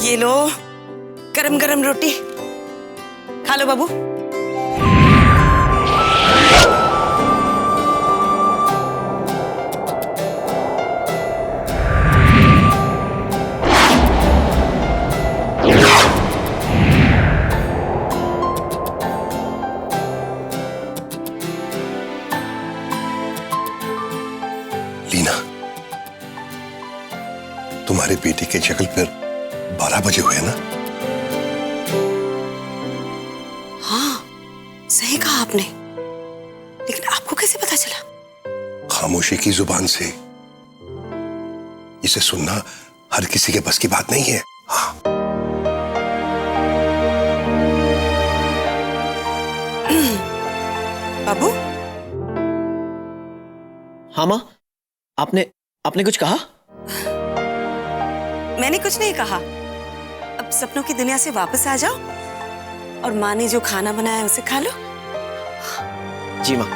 ये लो गरम गरम रोटी खा लो बाबू। लीना, तुम्हारे बेटे के शक्ल पर 12 बजे हुए ना? हाँ सही कहा आपने, लेकिन आपको कैसे पता चला? खामोशी की जुबान से। इसे सुनना हर किसी के बस की बात नहीं है। हाँ। बाबू। हाँ माँ, आपने आपने कुछ कहा? मैंने कुछ नहीं कहा। अब सपनों की दुनिया से वापस आ जाओ और माँ ने जो खाना बनाया है उसे खा लो। जी माँ।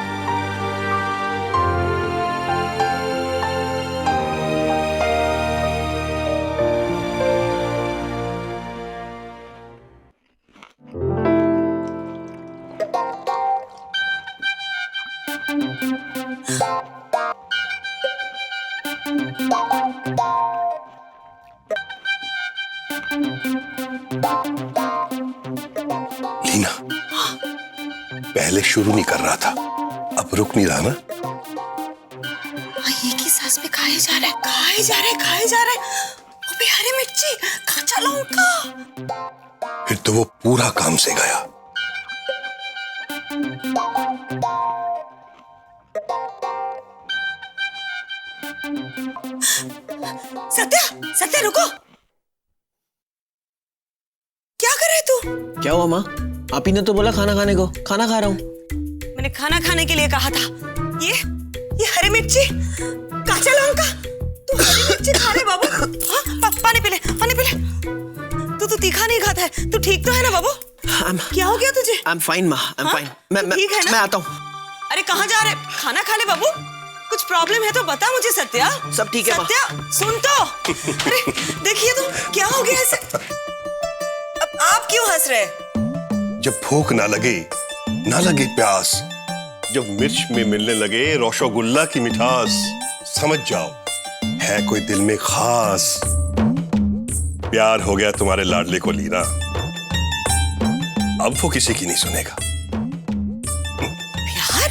लीना, पहले शुरू नहीं कर रहा था, अब रुक नहीं रहा ना? एक ही सांस में खाए जा रहे, खाए जा रहे, खाए जा रहे। वो भी हरी मिर्ची, कच्चा लौंगा। फिर तो वो पूरा काम से गया। सत्या, सत्या रुको। क्या कर रहे तू? क्या हुआ माँ? आप ही ने तो बोला खाना खाने को। खाना खा रहा हूँ। मैंने खाना खाने के लिए कहा था। ये हरी मिर्ची, कच्चा लौंगा। तू हरी मिर्ची खा रहे बाबू? हाँ, पानी पी ले, पानी पी ले। तू तीखा नहीं खाता है। तू ठीक तो है ना बाबू? क्या हो गया तुझे? I'm fine माँ, I'm fine। ठीक है ना? मैं आता हूँ। अरे कहाँ जा रहे? खाना खा ले बाबू। कुछ प्रॉब्लम है तो बता मुझे सत्या। सब ठीक है माँ। सत्या सुन तो। अरे देखिए तो क्या हो गया ऐसे? अब आप क्यों हंस रहे? जब भूख ना लगे प्यास, जब मिर्च में मिलने लगे रसगुल्ला की मिठास, समझ जाओ है कोई दिल में खास। प्यार हो गया तुम्हारे लाडले को लीना, अब वो किसी की नहीं सुनेगा। प्यार?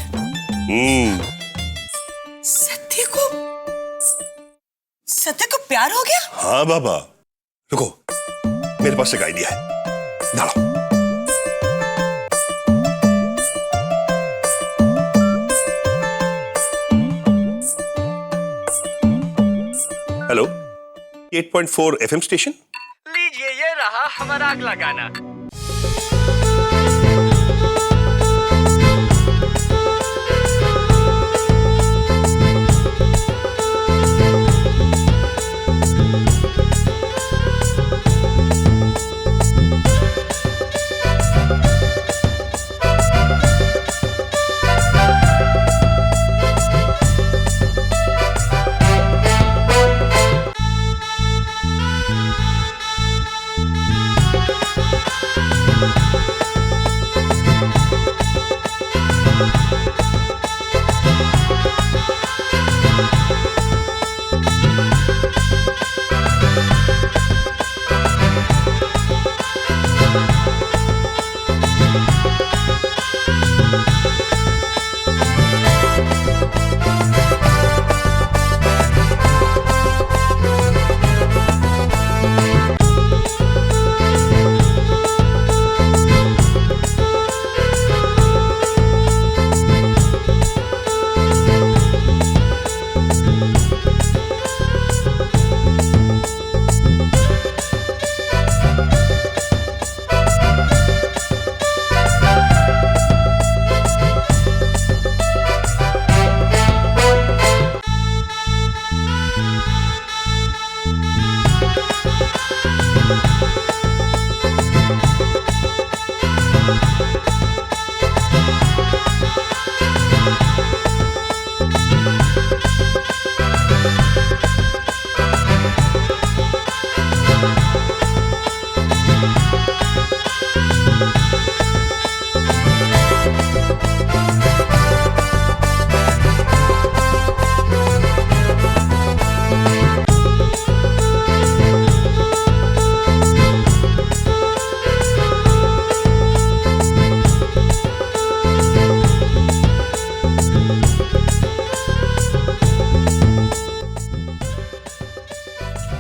सत्य को प्यार हो गया? हाँ बाबा, रुको, मेरे पास एक आइडिया है। दाड़ा। Hello, 8.4 FM station. लीजिए, ये रहा हमारा अगला गाना।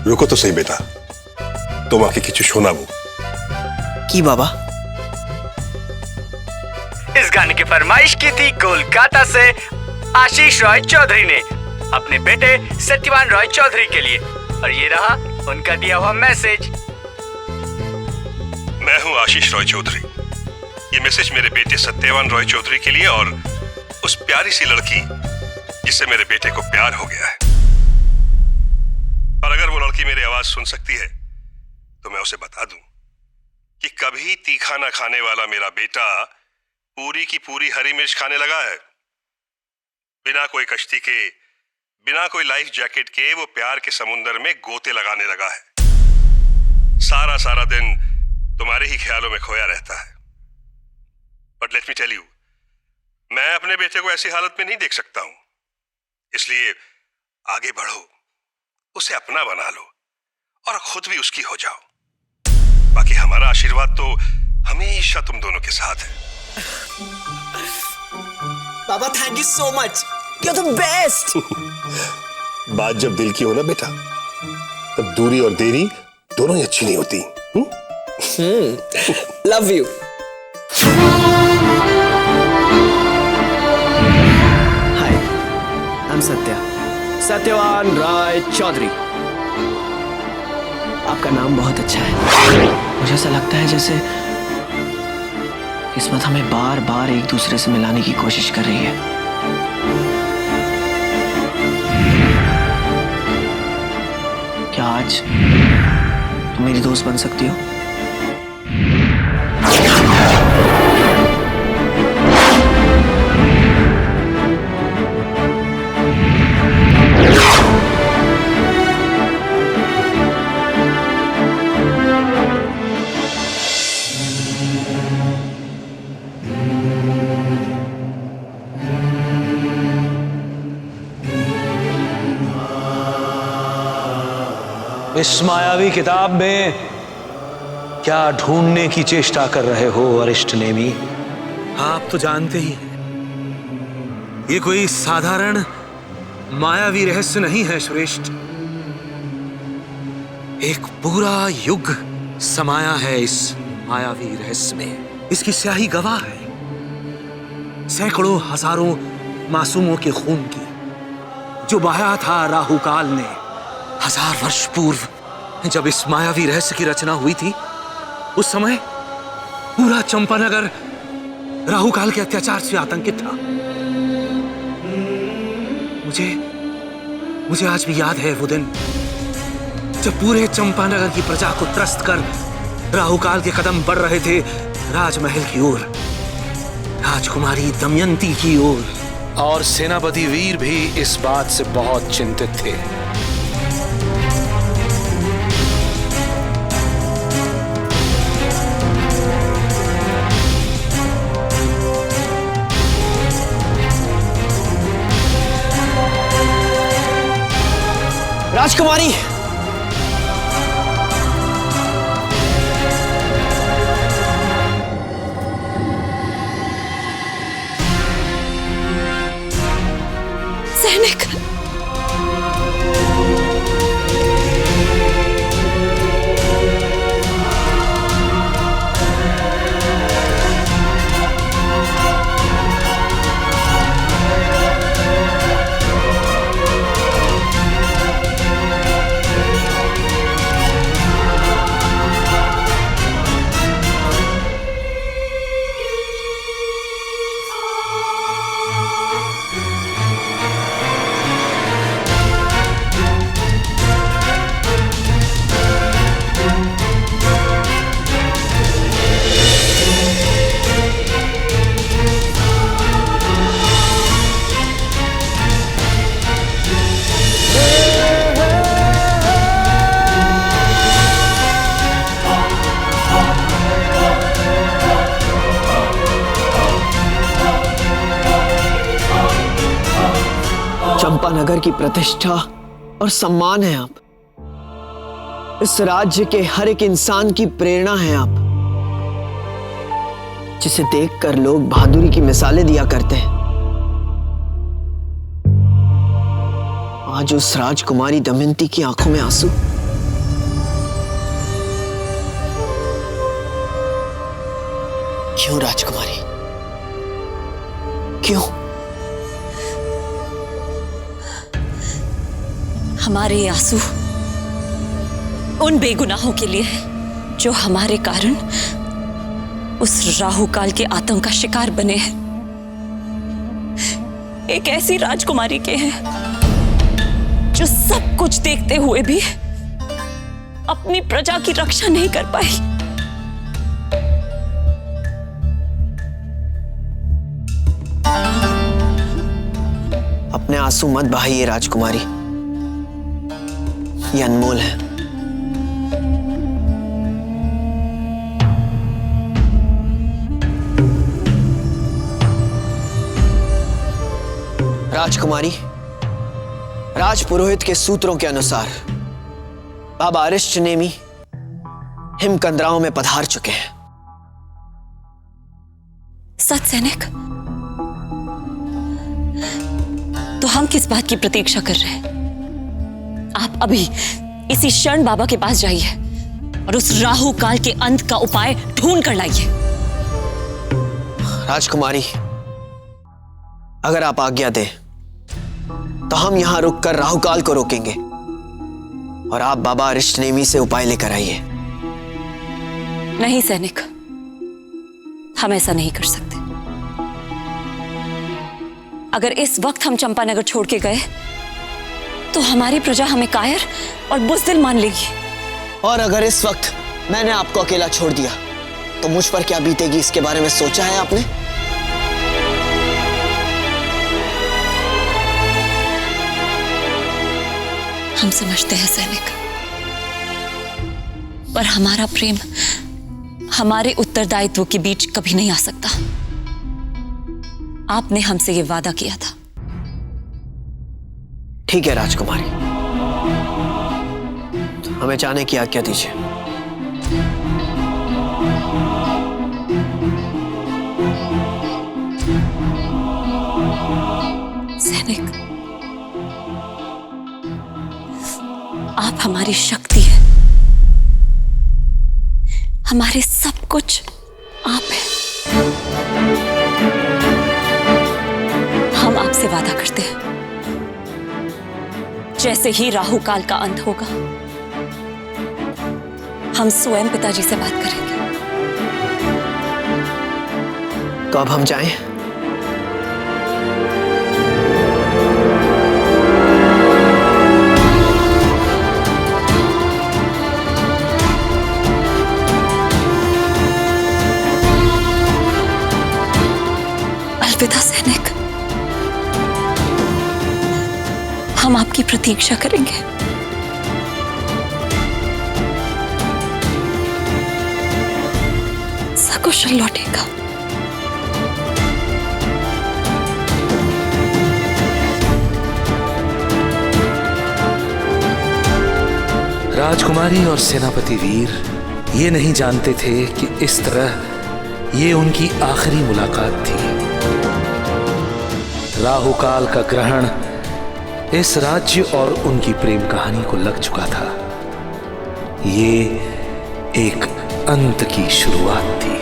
रुको तो सही बेटा, তোমাকে কিছু শোনাবো। की बाबा? इस गाने की फरमाइश की थी कोलकाता से आशीष रॉय चौधरी ने अपने बेटे सत्यवान रॉय चौधरी के लिए, और ये रहा उनका दिया हुआ मैसेज। मैं हूं आशीष रॉय चौधरी। ये मैसेज मेरे बेटे सत्यवान रॉय चौधरी के लिए और उस प्यारी सी लड़की जिससे मेरे बेटे को प्यार हो गया है। और अगर वो लड़की मेरी आवाज सुन सकती है तो मैं उसे बता दूं कि कभी तीखा ना खाने वाला मेरा बेटा पूरी की पूरी हरी मिर्च खाने लगा है। बिना कोई कश्ती के, बिना कोई लाइफ जैकेट के वो प्यार के समुंदर में गोते लगाने लगा है। सारा सारा दिन तुम्हारे ही ख्यालों में खोया रहता है। But let me tell you, मैं अपने बेटे को ऐसी हालत में नहीं देख सकता हूं। इसलिए आगे बढ़ो, उसे अपना बना लो और खुद भी उसकी हो जाओ। बाकी हमारा आशीर्वाद तो हमेशा तुम दोनों के साथ है। बाबा thank you so much, you are the best. बात जब दिल की हो ना बेटा, तब दूरी और देरी दोनों ही अच्छी नहीं होती। Love you. Hi, I am Satyavan Roy Chowdhury. आपका नाम बहुत अच्छा है। मुझे ऐसा लगता है जैसे किस्मत हमें बार बार एक दूसरे से मिलाने की कोशिश कर रही है। क्या आज तुम मेरी दोस्त बन सकती हो? इस मायावी किताब में क्या ढूंढने की चेष्टा कर रहे हो अरिष्ट नेमी? आप तो जानते ही हैं, ये कोई साधारण मायावी रहस्य नहीं है श्रेष्ठ। एक पूरा युग समाया है इस मायावी रहस्य में। इसकी स्याही गवाह है सैकड़ों हजारों मासूमों के खून की, जो बहाया था राहु काल ने 1000 वर्ष पूर्व। जब इस मायावी रहस्य की रचना हुई थी, उस समय पूरा चंपानगर राहु काल के अत्याचार से आतंकित था। मुझे आज भी याद है वो दिन जब पूरे चंपानगर की प्रजा को त्रस्त कर राहु काल के कदम बढ़ रहे थे राजमहल की ओर, राजकुमारी दमयंती की ओर। और सेनापति वीर भी इस बात से बहुत चिंतित थे। राजकुमारी, सैनिक, चंपानगर की प्रतिष्ठा और सम्मान है आप। इस राज्य के हर एक इंसान की प्रेरणा है आप, जिसे देखकर लोग बहादुरी की मिसालें दिया करते हैं। आज उस राजकुमारी दमयंती की आंखों में आंसू, क्यों राजकुमारी, क्यों? हमारे ये आंसू उन बेगुनाहों के लिए है जो हमारे कारण उस राहु काल के आतंक का शिकार बने हैं। एक ऐसी राजकुमारी के हैं जो सब कुछ देखते हुए भी अपनी प्रजा की रक्षा नहीं कर पाई। अपने आंसू मत बहाइए राजकुमारी, ये अनमोल है। राजकुमारी, राजपुरोहित के सूत्रों के अनुसार बाबा अरिष्टनेमी हिमकंदराओं में पधार चुके हैं। सच सैनिक, तो हम किस बात की प्रतीक्षा कर रहे हैं? आप अभी इसी क्षण बाबा के पास जाइए और उस राहु काल के अंत का उपाय ढूंढ कर लाइए। राजकुमारी, अगर आप आज्ञा दें तो हम यहां रुककर राहु काल को रोकेंगे और आप बाबा अरिष्टनेमी से उपाय लेकर आइए। नहीं सैनिक, हम ऐसा नहीं कर सकते। अगर इस वक्त हम चंपानगर छोड़ के गए तो हमारी प्रजा हमें कायर और बुज़दिल मान लेगी। और अगर इस वक्त मैंने आपको अकेला छोड़ दिया तो मुझ पर क्या बीतेगी, इसके बारे में सोचा है आपने? हम समझते हैं सैनिक, पर हमारा प्रेम हमारे उत्तरदायित्व के बीच कभी नहीं आ सकता। आपने हमसे यह वादा किया था। ठीक है राजकुमारी, हमें जाने की आज्ञा दीजिए। सैनिक, आप हमारी शक्ति है, हमारे सब कुछ आप हैं। हम आपसे वादा करते हैं, जैसे ही राहु काल का अंत होगा हम स्वयं पिताजी से बात करेंगे। तो अब हम जाएं? अलविदा सैनिक, हम आपकी प्रतीक्षा करेंगे। सकुशल लौटेगा। राजकुमारी और सेनापति वीर ये नहीं जानते थे कि इस तरह ये उनकी आखिरी मुलाकात थी। राहु काल का ग्रहण इस राज्य और उनकी प्रेम कहानी को लग चुका था। ये एक अंत की शुरुआत थी।